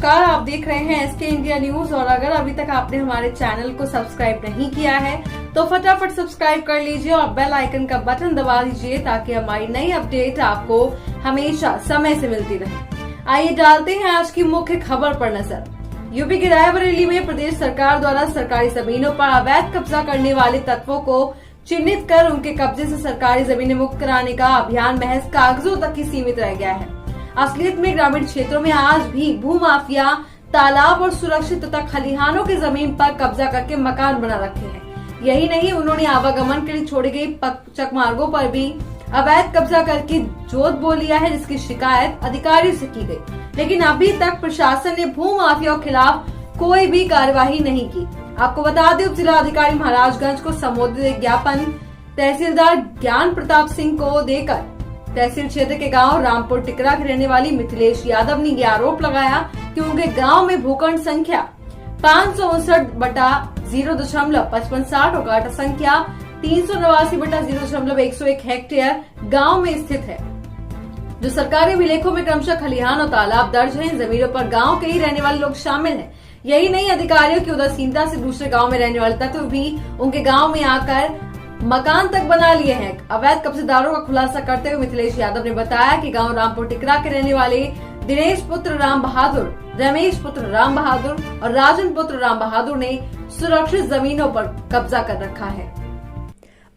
नमस्कार, आप देख रहे हैं एसके इंडिया न्यूज। और अगर अभी तक आपने हमारे चैनल को सब्सक्राइब नहीं किया है तो फटाफट सब्सक्राइब कर लीजिए और बेल आइकन का बटन दबा दीजिए ताकि हमारी नई अपडेट आपको हमेशा समय से मिलती रहे। आइए डालते हैं आज की मुख्य खबर पर नजर। यूपी के रायबरेली में प्रदेश सरकार द्वारा सरकारी जमीनों पर अवैध कब्जा करने वाले तत्वों को चिन्हित कर उनके कब्जे से सरकारी जमीनें मुक्त कराने का अभियान महज कागजों तक ही सीमित रह गया है। असलियत में ग्रामीण क्षेत्रों में आज भी भूमाफिया तालाब और सुरक्षित तथा खलिहानों की जमीन पर कब्जा करके मकान बना रखे हैं। यही नहीं, उन्होंने आवागमन के लिए छोड़ी गई चक मार्गों पर भी अवैध कब्जा करके जोत बो लिया है, जिसकी शिकायत अधिकारियों से की गई, लेकिन अभी तक प्रशासन ने भूमाफियाओं के खिलाफ कोई भी कार्यवाही नहीं की। आपको बता दें, उप जिला अधिकारी महाराजगंज को संबोधित एक ज्ञापन तहसीलदार ज्ञान प्रताप सिंह को देकर तहसील क्षेत्र के गांव रामपुर टिकरा के रहने वाली मिथिलेश यादव ने यह आरोप लगाया कि उनके गांव में भूखंड संख्या 559/0.5560 और गाटा संख्या 389/0.101 हेक्टेयर गांव में स्थित है, जो सरकारी विलेखों में क्रमशः खलिहान और तालाब दर्ज हैं। इन जमीनों पर गांव के ही रहने वाले लोग शामिल हैं। यही नहीं, अधिकारियों की उदासीनता से दूसरे गांव में रहने वाले तत्व भी उनके गांव में आकर मकान तक बना लिए हैं। अवैध कब्जेदारों का खुलासा करते हुए मिथिलेश यादव ने बताया कि गांव रामपुर टिकरा के रहने वाले दिनेश पुत्र राम बहादुर, रमेश पुत्र राम बहादुर और राजन पुत्र राम बहादुर ने सुरक्षित जमीनों पर कब्जा कर रखा है।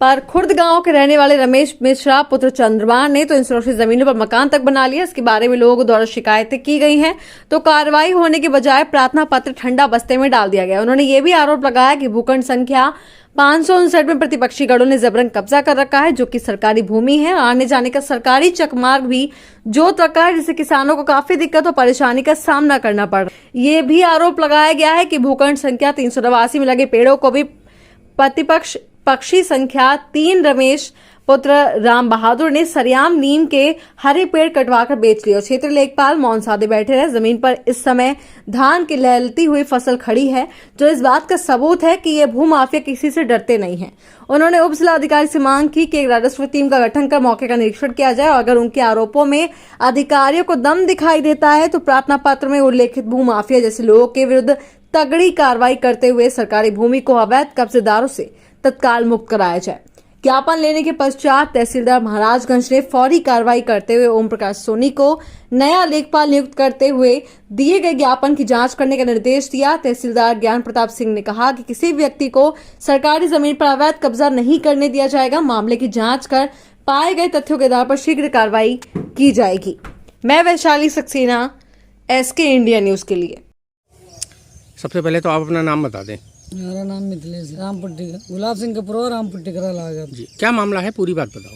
पर खुर्द गांव के रहने वाले रमेश मिश्रा पुत्र चंद्रमान ने तो इन सुरक्षित जमीनों पर मकान तक बना लिया। इसके बारे में लोगों द्वारा शिकायतें की गई हैं, तो कार्रवाई होने के बजाय प्रार्थना पत्र ठंडा बस्ते में डाल दिया गया। उन्होंने ये भी आरोप लगाया कि भूखंड संख्या 559 में प्रतिपक्षी गढ़ों ने जबरन कब्जा कर रखा है, जो कि सरकारी भूमि है। आने जाने का सरकारी चकमार्ग भी जोत रखा है, जिससे किसानों को काफी दिक्कत और परेशानी का सामना करना पड़ रहा है। ये भी आरोप लगाया गया है कि भूखंड संख्या 389 में लगे पेड़ों को भी प्रतिपक्ष पक्षी संख्या 3 रमेश पुत्र राम बहादुर ने सरियाम नीम के हरे पेड़ कटवाकर बेच लिए और क्षेत्र लेखपाल मौन साधे बैठे रहे। जमीन पर इस समय धान की लहलती हुई फसल खड़ी है, जो इस बात का सबूत है कि ये भूमाफिया किसी से डरते नहीं हैं। उन्होंने उप जिला अधिकारी से मांग की कि एक राजस्व टीम का गठन कर मौके का निरीक्षण किया जाए और अगर उनके आरोपों में अधिकारियों को दम दिखाई देता है तो प्रार्थना पत्र में उल्लेखित भूमाफिया जैसे लोगों के विरुद्ध तगड़ी कार्रवाई करते हुए सरकारी भूमि को अवैध कब्जेदारों से तत्काल मुक्त कराया जाए। ज्ञापन लेने के पश्चात तहसीलदार महाराजगंज ने फौरी कार्रवाई करते हुए ओम प्रकाश सोनी को नया लेखपाल नियुक्त करते हुए दिए गए ज्ञापन की जांच करने का निर्देश दिया। तहसीलदार ज्ञान प्रताप सिंह ने कहा कि किसी व्यक्ति को सरकारी जमीन पर अवैध कब्जा नहीं करने दिया जाएगा। मामले की जांच कर पाए गए तथ्यों के आधार पर शीघ्र कार्रवाई की जाएगी। मैं Vaishali Saxena, SK India News के लिए। सबसे पहले तो आप अपना नाम बता दें। मेरा नाम मिथिलेश रामपुर टिकरा, गुलाब सिंह कपूर, रामपुर टिकरा लागत जी। क्या मामला है, पूरी बात बताओ।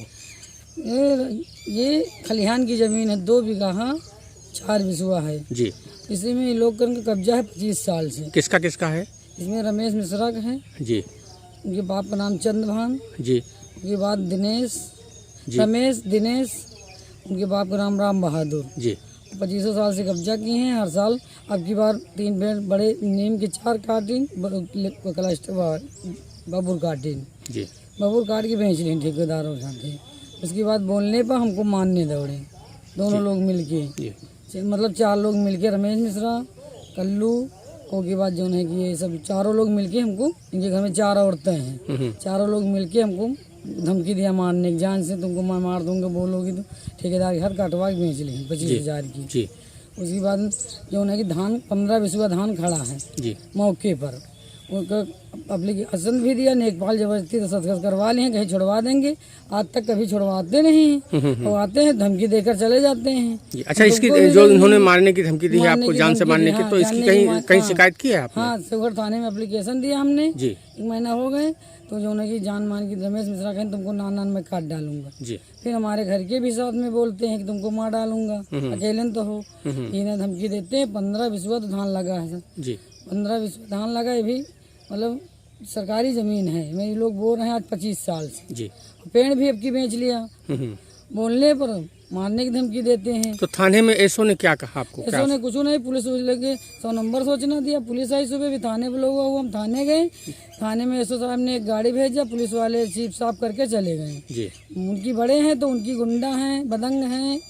ये खलिहान की जमीन है, 2 बीघा 4 बिसुआ है जी। इसी में लोग का कब्जा है 25 साल से। किसका किसका है? इसमें रमेश मिश्रा का है जी, उनके बाप का नाम चंद्रभान जी, उनके बाद दिनेश रमेश दिनेश, उनके बाप का नाम राम बहादुर जी। 25 साल से कब्जा किए हैं। हर साल अब की बार 3 पेड़ बड़े नीम के 4 कार्टिन क्लस्टर बबूर कार्टिन जी, बबूर काट के बेच लिए ठेकेदारों के साथ। उसके बाद बोलने पर हमको मानने दौड़े दोनों लोग मिलके, मतलब 4 लोग मिलके, रमेश मिश्रा, कल्लू और के बाद जो है कि ये सब चारों लोग मिलके हमको, इनके घर में 4 औरतें हैं, चारों लोग मिलके हमको धमकी दिया मारने की, जान से तुमको मैं मार दूंगा, बोलोगी तो ठेकेदार के हर कटवा के बेच ली 25,000 की जी। उसके बाद जो है कि धान 15 बिसुआ धान खड़ा है जी मौके पर, उनका एप्लीकेशन भी दिया, लेखपाल जबरदस्ती दस्तखत करवा लिए, कहीं छुड़वा देंगे, आज तक कभी छुड़वाते नहीं हैं और आते हैं धमकी देकर चले जाते हैं। अच्छा, इसकी जो इन्होंने मारने की धमकी दी है आपको, जान से मारने की, तो इसकी कहीं शिकायत की है आपने? हाँ, शिवगढ़ थाने में एप्लीकेशन दिया हमने जी, 1 महीना हो गए। तो जो है कि जान मान की रमेश मिश्रा कहें तुमको नान में काट डालूंगा जी। फिर हमारे घर के भी साथ में बोलते हैं कि तुमको मार डालूंगा, अकेले तो हो, इन्हें धमकी देते हैं। 15 बिसुआ तो धान लगा है सर जी, 15 बिसुआ धान लगा है भी, मतलब सरकारी जमीन है। मेरे लोग बोल रहे हैं आज 25 साल से जी, पेड़ भी अब की बेच लिया, बोलने पर मारने की धमकी देते हैं। तो थाने में एसओ ने क्या कहा आपको? एसओ ने कुछ नहीं, पुलिस लगे 100 नंबर सोचना दिया, पुलिस आई सुबह भी, थाने पे लोग हुआ, हम थाने गए, थाने में एसओ साहब ने एक गाड़ी भेजा, पुलिस वाले जीप साफ करके चले गए जी। उनकी बड़े हैं तो उनकी गुंडा हैं, बदंग हैं,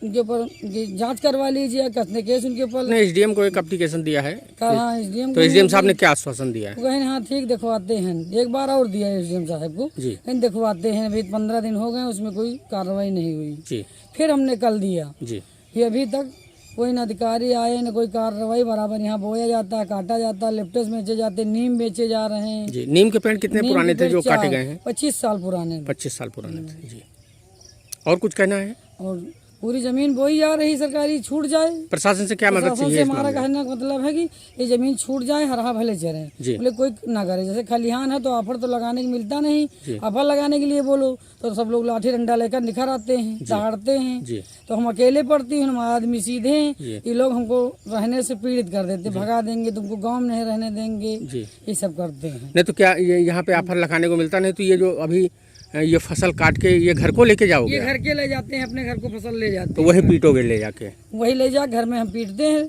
उनके ऊपर जांच करवा लीजिए, कसने केस उनके ऊपर। नहीं, एसडीएम को एक एप्लीकेशन दिया है। हाँ, एसडीएम तो एसडीएम साहब ने क्या आश्वासन दिया है? कहें हाँ ठीक दिखवाते हैं, एक बार और दिया है एसडीएम साहब को जी दिखवाते हैं। अभी 15 दिन हो गए, उसमें कोई कार्रवाई नहीं हुई जी। फिर हमने कल दिया जी, फिर अभी तक कोई न अधिकारी आए न कोई कार्रवाई। बराबर यहाँ बोया जाता है, काटा जाता है, लिप्टस बेचे जाते हैं, नीम बेचे जा रहे हैं। जी। नीम के पेड़ कितने पुराने थे जो काटे गए हैं? 25 साल पुराने। 25 साल पुराने थे। जी। और कुछ कहना है? और पूरी जमीन बोई जा रही, सरकारी छूट जाए। प्रशासन से क्या मदद प्रशासन चाहिए? से हमारा कहने का मतलब है कि ये जमीन छूट जाए, हरा भले चरे, जी। बोले कोई ना करे। जैसे खलिहान है तो ऑफर तो लगाने को मिलता नहीं, ऑफर लगाने के लिए बोलो तो सब लोग लाठी डंडा लेकर निखर आते हैं, दहाड़ते हैं। तो हम अकेले पड़ती हूँ, हम आदमी सीधे हैं, ये लोग हमको रहने से पीड़ित कर देते, भगा देंगे, तुमको गाँव में नहीं रहने देंगे, ये सब करते हैं। नहीं तो क्या ये यहाँ पे ऑफर लगाने को मिलता नहीं? तो ये जो अभी ये फसल काट के ये घर को लेके जाओगे? ये घर के ले जाते हैं, अपने घर को फसल ले जाते हैं। तो वही पीटोगे ले जाके? वही ले जा, घर में हम पीटते हैं,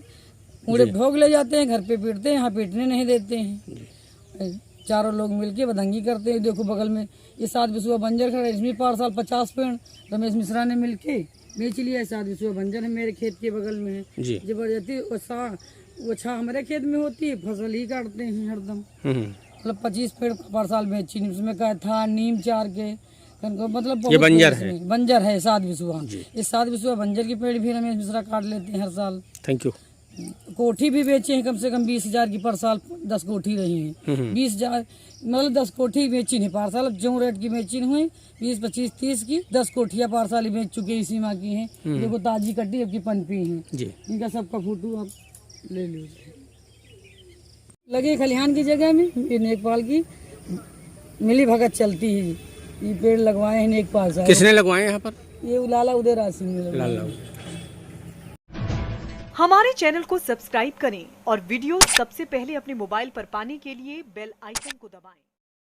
पूरे भोग ले जाते हैं, घर पे पीटते हैं, यहाँ पीटने नहीं देते हैं। चारों लोग मिलके बदंगी करते हैं। देखो बगल में ये 7 बिसुआ बंजर खड़ा है, इसमें पार साल 50 पेड़ रमेश मिश्रा ने मिलके बेच लिया है। 7 बिसुआ बंजर है, मेरे खेत के बगल में है। जबरदस्ती वो छा हमारे खेत में होती है, फसल ही काटते हैं हरदम। मतलब 25 पेड़ पर साल बेची, उसमें का था नीम 4 के, मतलब ये बंजर है? बंजर है 7 बिसुआ। इस 7 बिसुआ बंजर के पेड़ भी रमेश मिश्रा काट लेते हैं हर साल। Thank you. कोठी भी बेचे हैं, कम से कम 20,000 की पर साल 10 कोठी रही है। 20,000 मतलब 10 कोठी बेची नहीं पर साल। अब जो रेट की बेची हुई 20, 25, 30 की 10 कोठियाँ पर साल बेच चुके इसी माह की हैं। देखो ताजी कट्टी अब की पनपी है, इनका सबका फोटो आप ले लीजिए। लगे खलिहान की जगह में ये नेकपाल की मिली भगत चलती है। ये पेड़ लगवाए हैं नेकपाल साहब। किसने लगवाए यहाँ पर? ये लाला उदयराज सिंह ने लगवाए। हमारे चैनल को सब्सक्राइब करें और वीडियो सबसे पहले अपने मोबाइल पर पाने के लिए बेल आइकन को दबाएं।